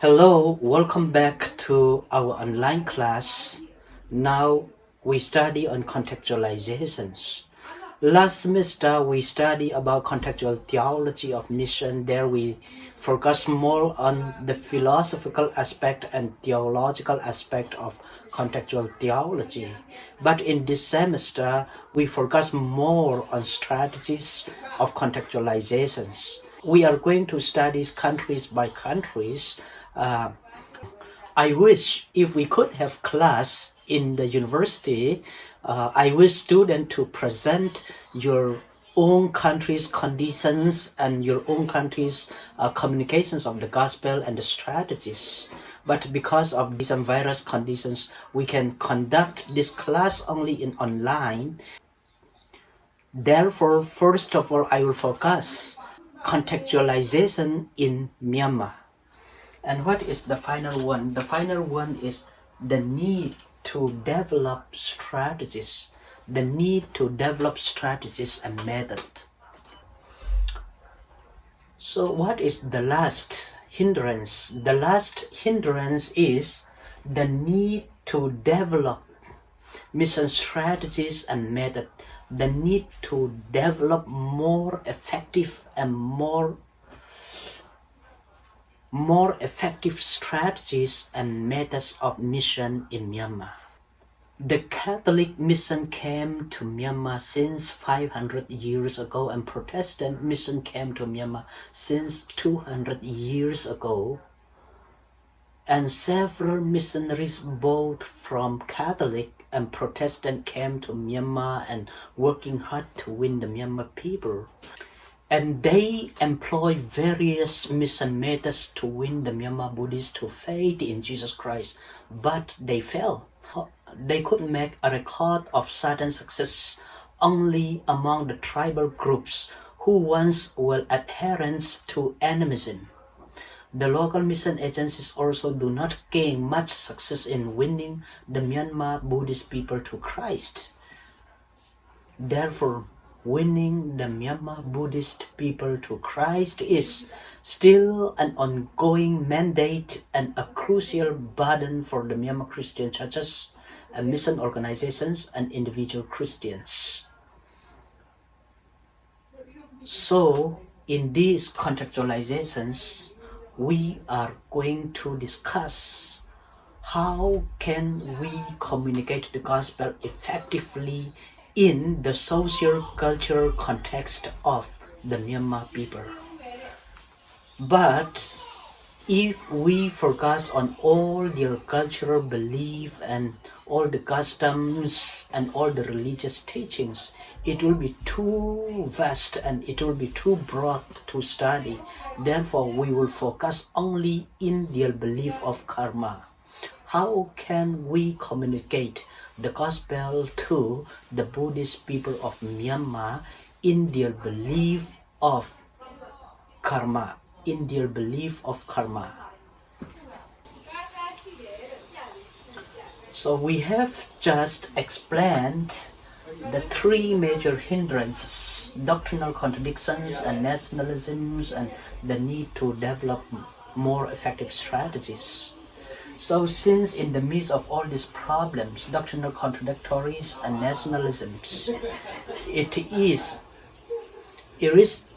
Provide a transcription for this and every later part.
Hello, welcome back to our online class. Now we study on contextualizations. Last semester we studied about contextual theology of mission. There we focus more on the philosophical aspect and theological aspect of contextual theology. But in this semester we focus more on strategies of contextualizations. We are going to study countries by countries. I wish if we could have class in the university, I wish students to present your own country's conditions and your own country's communications of the gospel and the strategies. But because of these various conditions, we can conduct this class only in online. Therefore, first of all, I will focus contextualization in Myanmar. And what is the final one? The final one is the need to develop strategies. The need to develop strategies and methods. So what is the last hindrance? The last hindrance is the need to develop mission strategies and method. The need to develop more effective and more effective strategies and methods of mission in Myanmar. The Catholic mission came to Myanmar since 500 years ago, and Protestant mission came to Myanmar since 200 years ago. And several missionaries both from Catholic and Protestant came to Myanmar and working hard to win the Myanmar people. And they employ various mission methods to win the Myanmar Buddhists to faith in Jesus Christ, but they failed. They could make a record of sudden success only among the tribal groups who once were adherents to animism. The local mission agencies also do not gain much success in winning the Myanmar Buddhist people to Christ. Therefore, winning the Myanmar Buddhist people to Christ is still an ongoing mandate and a crucial burden for the Myanmar Christian churches and mission organizations and individual Christians. So, in these contextualizations, we are going to discuss how can we communicate the gospel effectively in the socio-cultural context of the Myanmar people. But if we focus on all their cultural belief and all the customs and all the religious teachings, it will be too vast and it will be too broad to study. Therefore, we will focus only in their belief of karma. How can we communicate the gospel to the Buddhist people of Myanmar in their belief of karma? In their belief of karma. So we have just explained the three major hindrances: doctrinal contradictions and nationalisms, and the need to develop more effective strategies. So since in the midst of all these problems, doctrinal contradictories and nationalisms, it is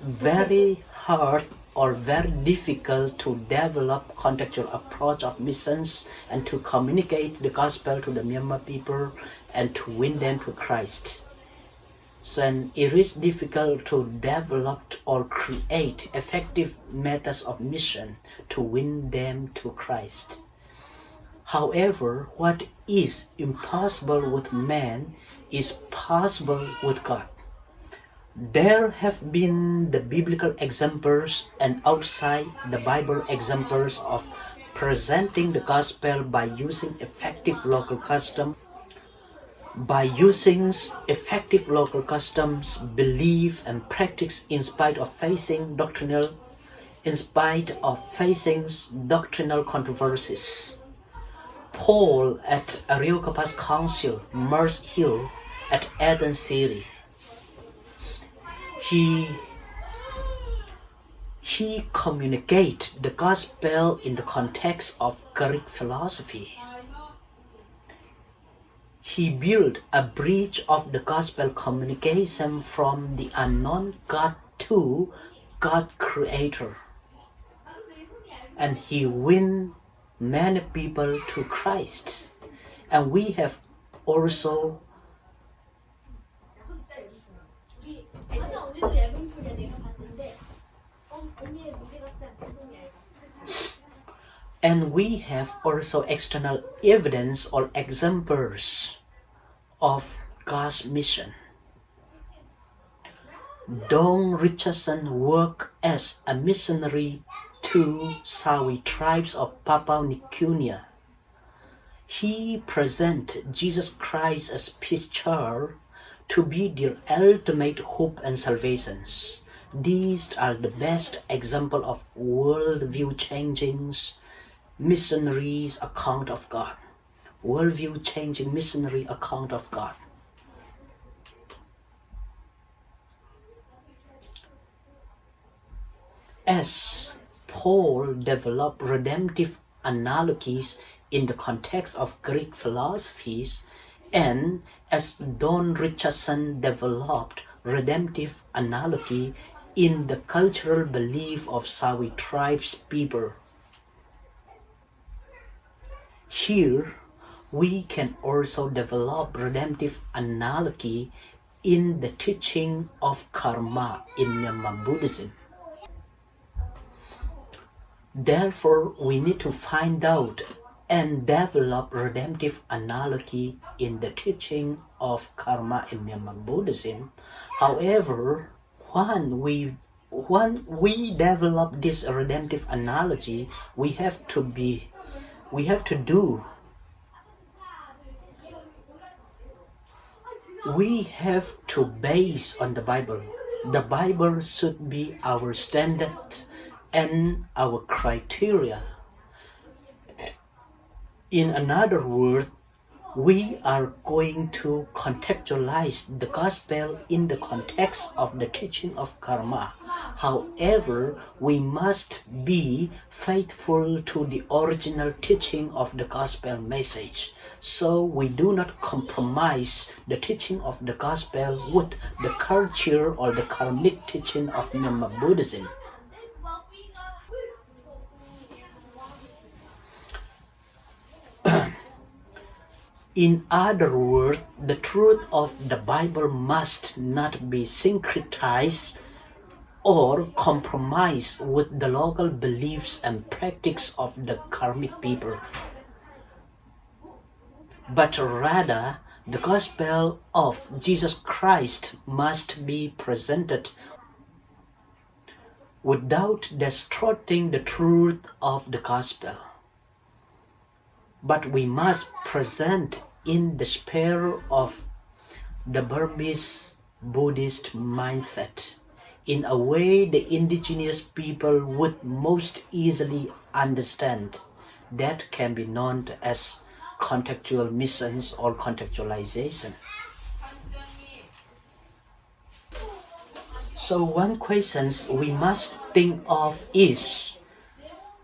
very hard or very difficult to develop contextual approach of missions and to communicate the gospel to the Myanmar people and to win them to Christ. So it is difficult to develop or create effective methods of mission to win them to Christ. However, what is impossible with man is possible with God. There have been the biblical examples and outside the Bible examples of presenting the gospel by using effective local customs, belief and practice in spite of facing doctrinal controversies. Paul at Areopagus Council, Mars Hill at Athens City. He communicates the gospel in the context of Greek philosophy. He built a bridge of the gospel communication from the unknown God to God Creator. And he won many people to Christ. And we have also external evidence or examples of God's mission. Don Richardson worked as a missionary to Tha Ceu tribes of Papua New Guinea. He presented Jesus Christ as picture to be their ultimate hope and salvation. These are the best example of worldview changing missionaries account of God. Worldview changing missionary account of God. As Paul developed redemptive analogies in the context of Greek philosophies, and as Don Richardson developed redemptive analogy in the cultural belief of Tha Ceu tribes people. Here, we can also develop redemptive analogy in the teaching of karma in Myanmar Buddhism. Therefore, we need to find out and develop redemptive analogy in the teaching of karma in Myanmar Buddhism. However, when we develop this redemptive analogy, we have to base on the Bible. The Bible should be our standard and our criteria. In another word, we are going to contextualize the gospel in the context of the teaching of karma. However, we must be faithful to the original teaching of the gospel message. So we do not compromise the teaching of the gospel with the culture or the karmic teaching of Myanmar Buddhism. In other words, the truth of the Bible must not be syncretized or compromised with the local beliefs and practices of the karmic people. But rather, the gospel of Jesus Christ must be presented without distorting the truth of the gospel. But we must present in the spirit of the Burmese Buddhist mindset, in a way the indigenous people would most easily understand. That can be known as contextual missions or contextualization. So one question we must think of is,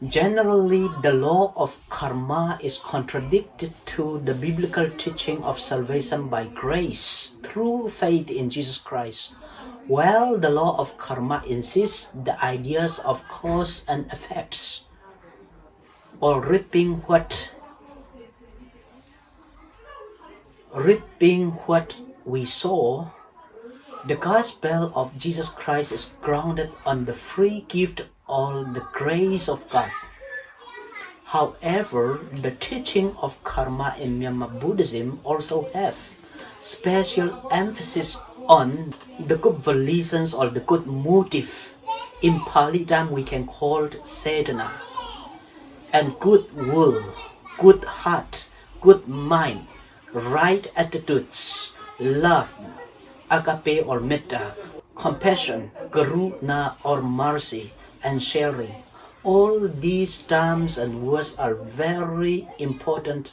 generally, the law of karma is contradicted to the biblical teaching of salvation by grace through faith in Jesus Christ. While the law of karma insists the ideas of cause and effects, or reaping what we sow, the gospel of Jesus Christ is grounded on the free gift of the grace of God. However, the teaching of karma in Myanmar Buddhism also has special emphasis on the good volitions or the good motive. In Pali term, we can call it sadhana. And good will, good heart, good mind, right attitudes, love, agape or metta, compassion, karuna or mercy, and sharing. All these terms and words are very important.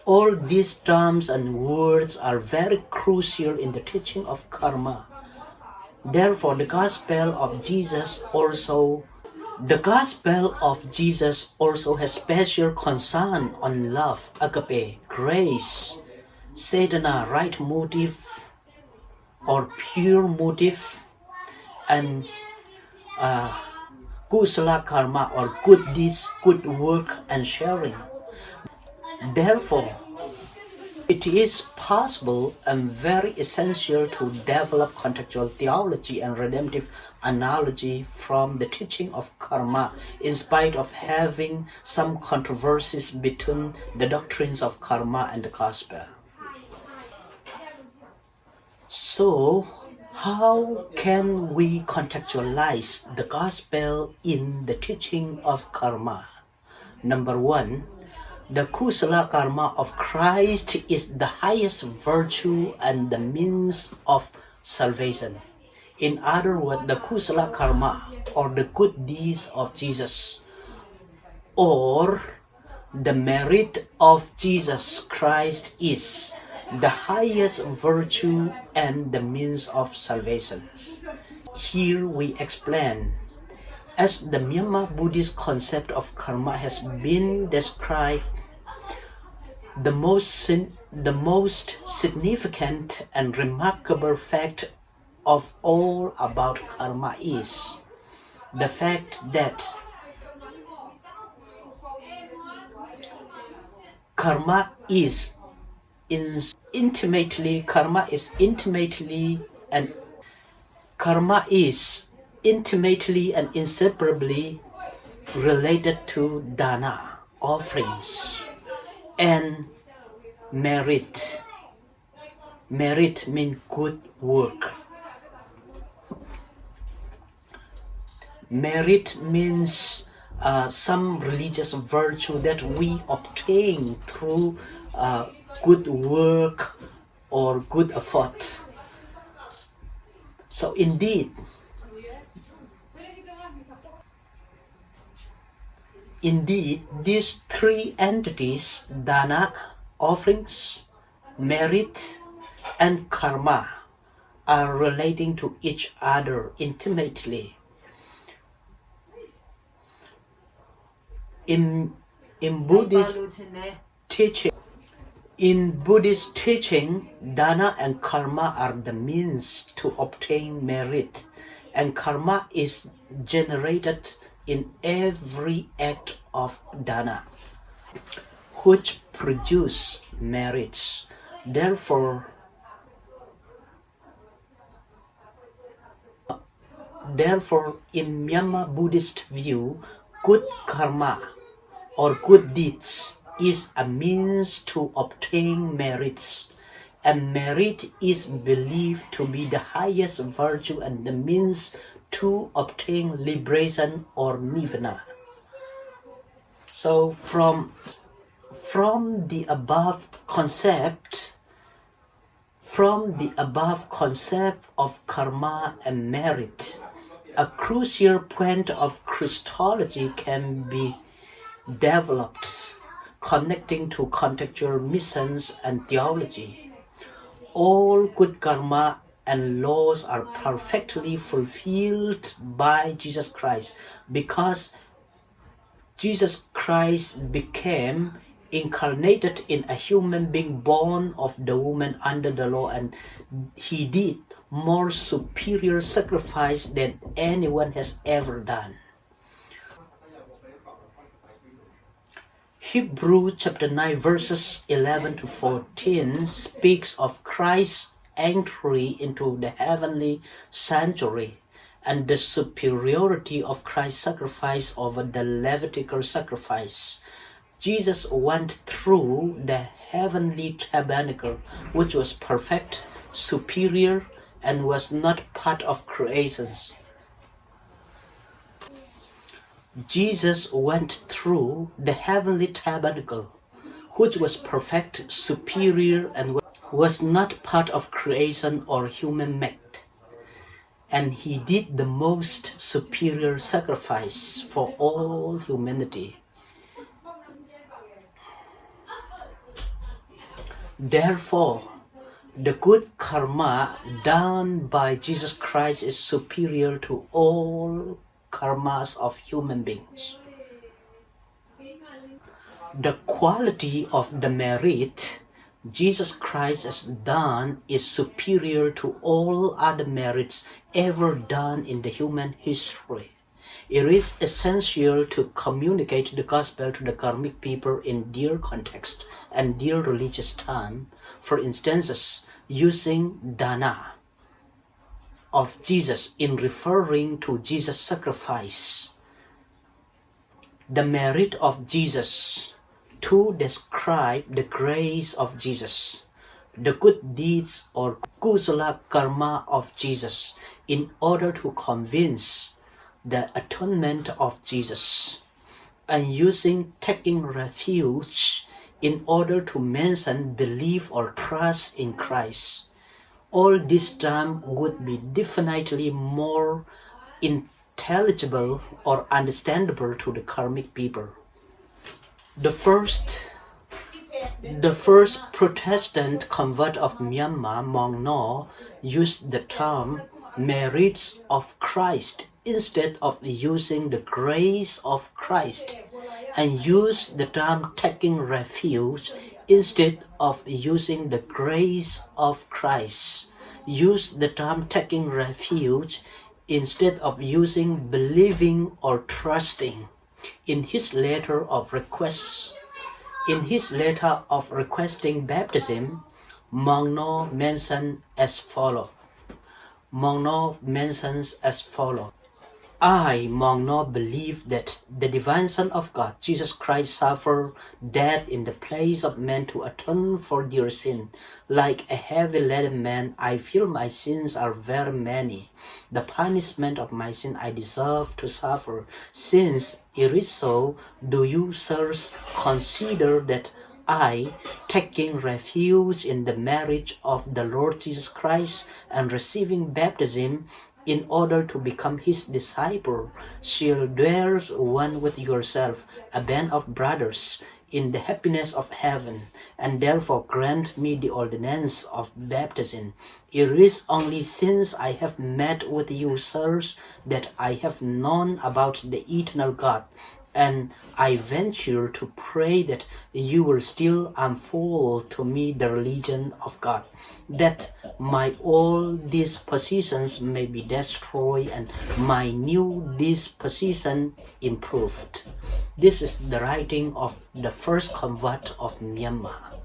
All these terms and words are very crucial in the teaching of karma. Therefore, the gospel of Jesus also The Gospel of Jesus also has special concern on love, agape, grace, sadhana, right motive or pure motive, and kusala karma or good deeds, good work, and sharing. Therefore, it is possible and very essential to develop contextual theology and redemptive analogy from the teaching of karma, in spite of having some controversies between the doctrines of karma and the gospel. So, how can we contextualize the gospel in the teaching of karma? Number one, the kusala karma of Christ is the highest virtue and the means of salvation. In other words, the kusala karma or the good deeds of Jesus or the merit of Jesus Christ is the highest virtue and the means of salvation. Here we explain, as the Myanmar Buddhist concept of karma has been described, the most significant and remarkable fact of all about karma is the fact that karma is intimately and inseparably related to dana, offerings, and merit. Merit means good work. Merit means some religious virtue that we obtain through good work or good effort. So indeed, these three entities, dana, offerings, merit, and karma, are relating to each other intimately. In Buddhist teaching, dana and karma are the means to obtain merit, and karma is generated in every act of dana, which produce merits. Therefore, in Myanmar Buddhist view, good karma or good deeds is a means to obtain merits, and merit is believed to be the highest virtue and the means to obtain liberation or nirvana. So from the above concept of karma and merit, a crucial point of Christology can be developed, connecting to contextual missions and theology. All good karma and laws are perfectly fulfilled by Jesus Christ, because Jesus Christ became incarnated in a human being born of the woman under the law, and he did more superior sacrifice than anyone has ever done. Hebrews chapter 9 verses 11 to 14 speaks of Christ's entry into the heavenly sanctuary and the superiority of Christ's sacrifice over the Levitical sacrifice. Jesus went through the heavenly tabernacle, which was perfect, superior, and was not part of creations. Jesus went through the heavenly tabernacle, which was perfect, superior, and was not part of creation or human made. And he did the most superior sacrifice for all humanity. Therefore, the good karma done by Jesus Christ is superior to all karmas of human beings. The quality of the merit Jesus Christ has done is superior to all other merits ever done in the human history. It is essential to communicate the gospel to the karmic people in their context and their religious time. For instance, using dana of Jesus in referring to Jesus' sacrifice, the merit of Jesus to describe the grace of Jesus, the good deeds or kusala karma of Jesus in order to convince the atonement of Jesus, and using taking refuge in order to mention belief or trust in Christ. All this term would be definitely more intelligible or understandable to the karmic people. The first Protestant convert of Myanmar, Mong No, used the term merits of Christ instead of using the grace of Christ, and used the term taking refuge instead of using the grace of Christ, used the term taking refuge instead of using believing or trusting. In his letter of requesting baptism, Mong No mentions as follows. I, Mong No, believe that the divine Son of God, Jesus Christ, suffered death in the place of men to atone for their sin. Like a heavy-laden man, I feel my sins are very many. The punishment of my sin I deserve to suffer. Since it is so, do you, sirs, consider that I, taking refuge in the marriage of the Lord Jesus Christ and receiving baptism, in order to become his disciple, shall dwell one with yourself, a band of brothers, in the happiness of heaven, and therefore grant me the ordinance of baptism. It is only since I have met with you, sirs, that I have known about the eternal God, and I venture to pray that you will still unfold to me the religion of God, that my old dispositions may be destroyed and my new disposition improved. This is the writing of the first convert of Myanmar.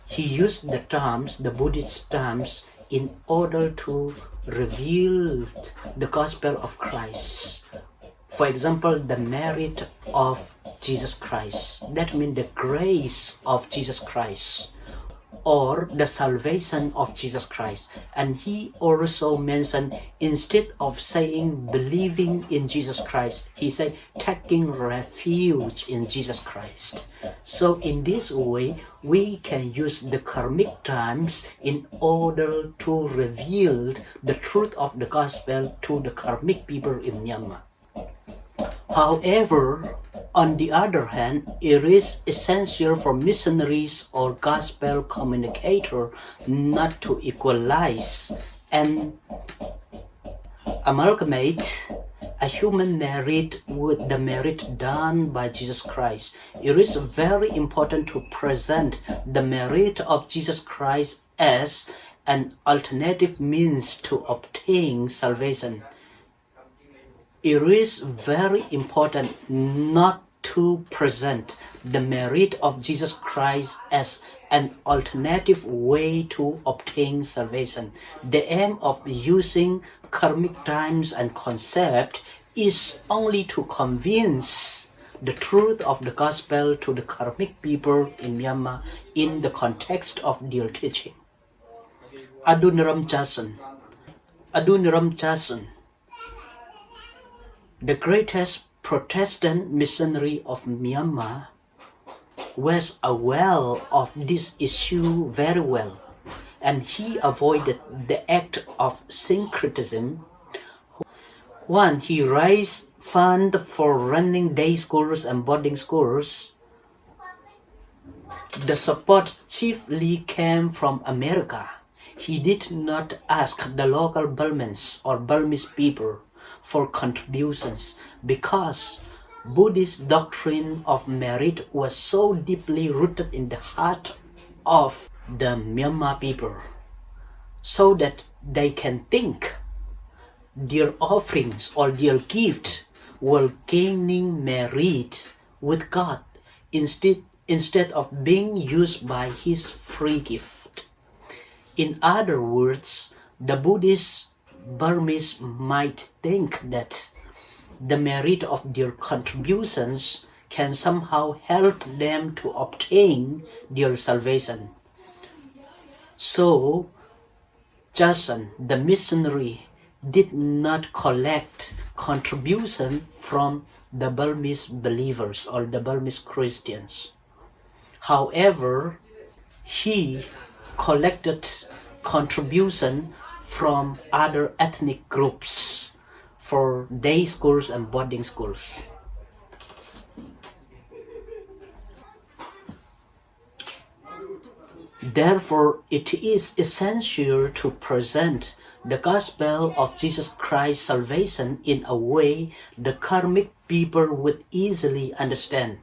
He used the terms, the Buddhist terms, in order to reveal the gospel of Christ. For example, the merit of Jesus Christ, that means the grace of Jesus Christ, or the salvation of Jesus Christ. And he also mentioned, instead of saying believing in Jesus Christ, he said taking refuge in Jesus Christ. So in this way, we can use the karmic terms in order to reveal the truth of the gospel to the karmic people in Myanmar. However, on the other hand, it is essential for missionaries or gospel communicators not to equalize and amalgamate a human merit with the merit done by Jesus Christ. It is very important to present the merit of Jesus Christ as an alternative means to obtain salvation. It is very important not to present the merit of Jesus Christ as an alternative way to obtain salvation. The aim of using karmic terms and concept is only to convince the truth of the gospel to the karmic people in Myanmar in the context of their teaching. Adoniram Chason, the greatest Protestant missionary of Myanmar, was aware of this issue very well, and he avoided the act of syncretism. One, he raised funds for running day schools and boarding schools. The support chiefly came from America. He did not ask the local Burmans or Burmese people, for contributions, because Buddhist doctrine of merit was so deeply rooted in the heart of the Myanmar people, so that they can think their offerings or their gift were gaining merit with God instead of being used by His free gift. In other words, the Buddhist Burmese might think that the merit of their contributions can somehow help them to obtain their salvation. So, Jason, the missionary, did not collect contribution from the Burmese believers or the Burmese Christians. However, he collected contribution from other ethnic groups for day schools and boarding schools. Therefore, it is essential to present the gospel of Jesus Christ's salvation in a way the Karmic people would easily understand.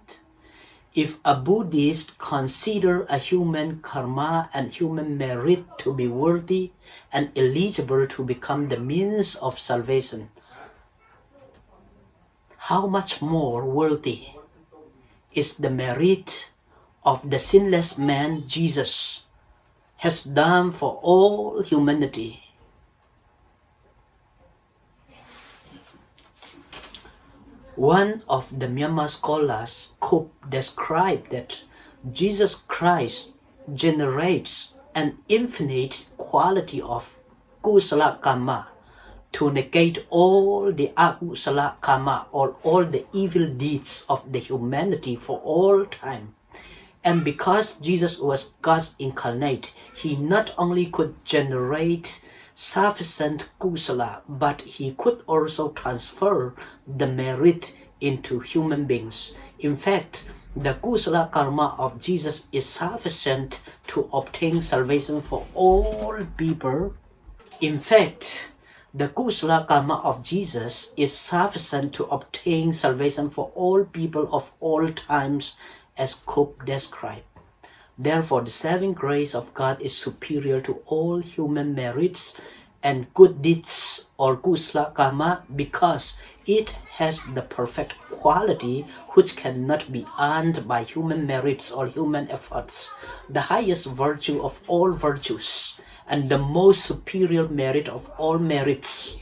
If a Buddhist considers a human karma and human merit to be worthy and eligible to become the means of salvation, how much more worthy is the merit of the sinless man Jesus has done for all humanity? One of the Myanmar scholars could describe that Jesus Christ generates an infinite quality of kusala karma to negate all the akusala karma or all the evil deeds of the humanity for all time. And because Jesus was God's incarnate, He not only could generate sufficient kusala, but He could also transfer the merit into human beings. In fact, the kusala karma of Jesus is sufficient to obtain salvation for all people. In fact, the kusala karma of Jesus is sufficient to obtain salvation for all people of all times, as Cope described. Therefore, the saving grace of God is superior to all human merits and good deeds or kusala karma, because it has the perfect quality which cannot be earned by human merits or human efforts. The highest virtue of all virtues and the most superior merit of all merits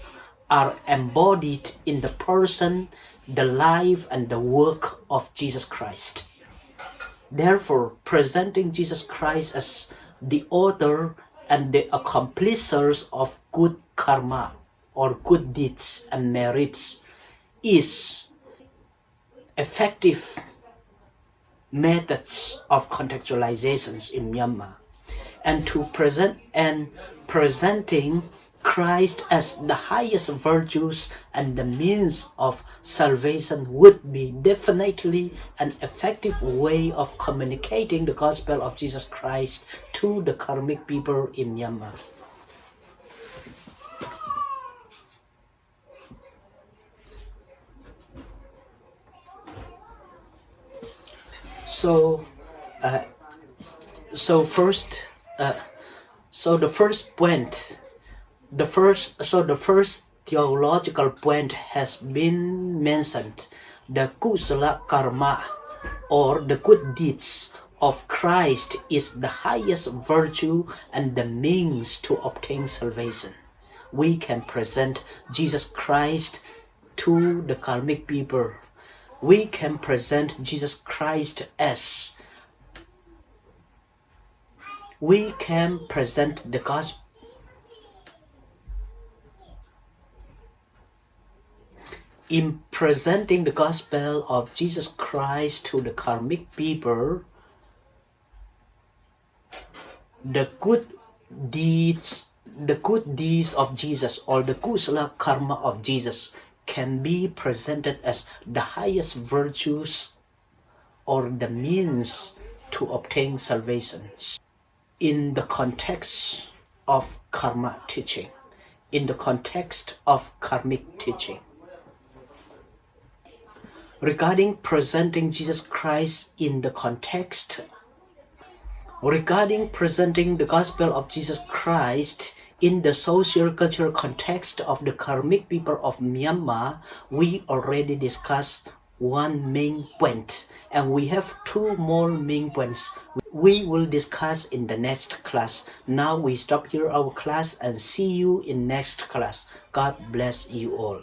are embodied in the person, the life, and the work of Jesus Christ. Therefore, presenting Jesus Christ as the author and the accomplishers of good karma or good deeds and merits is effective methods of contextualizations in Myanmar. And presenting Christ as the highest virtues and the means of salvation would be definitely an effective way of communicating the gospel of Jesus Christ to the Karmic people in Myanmar. So the first theological point has been mentioned. The kusala karma or the good deeds of Christ is the highest virtue and the means to obtain salvation. We can present Jesus Christ to the Karmic people. We can present Jesus Christ as we can present the gospel. In presenting the gospel of Jesus Christ to the Karmic people, the good deeds of Jesus or the kusala karma of Jesus can be presented as the highest virtues or the means to obtain salvation. In the context of karma teaching, in the context of Karmic teaching. Regarding presenting Jesus Christ in the context, regarding presenting the gospel of Jesus Christ in the social cultural context of the Karmic people of Myanmar, we already discussed one main point, and we have two more main points we will discuss in the next class. Now we stop here our class and see you in next class. God bless you all.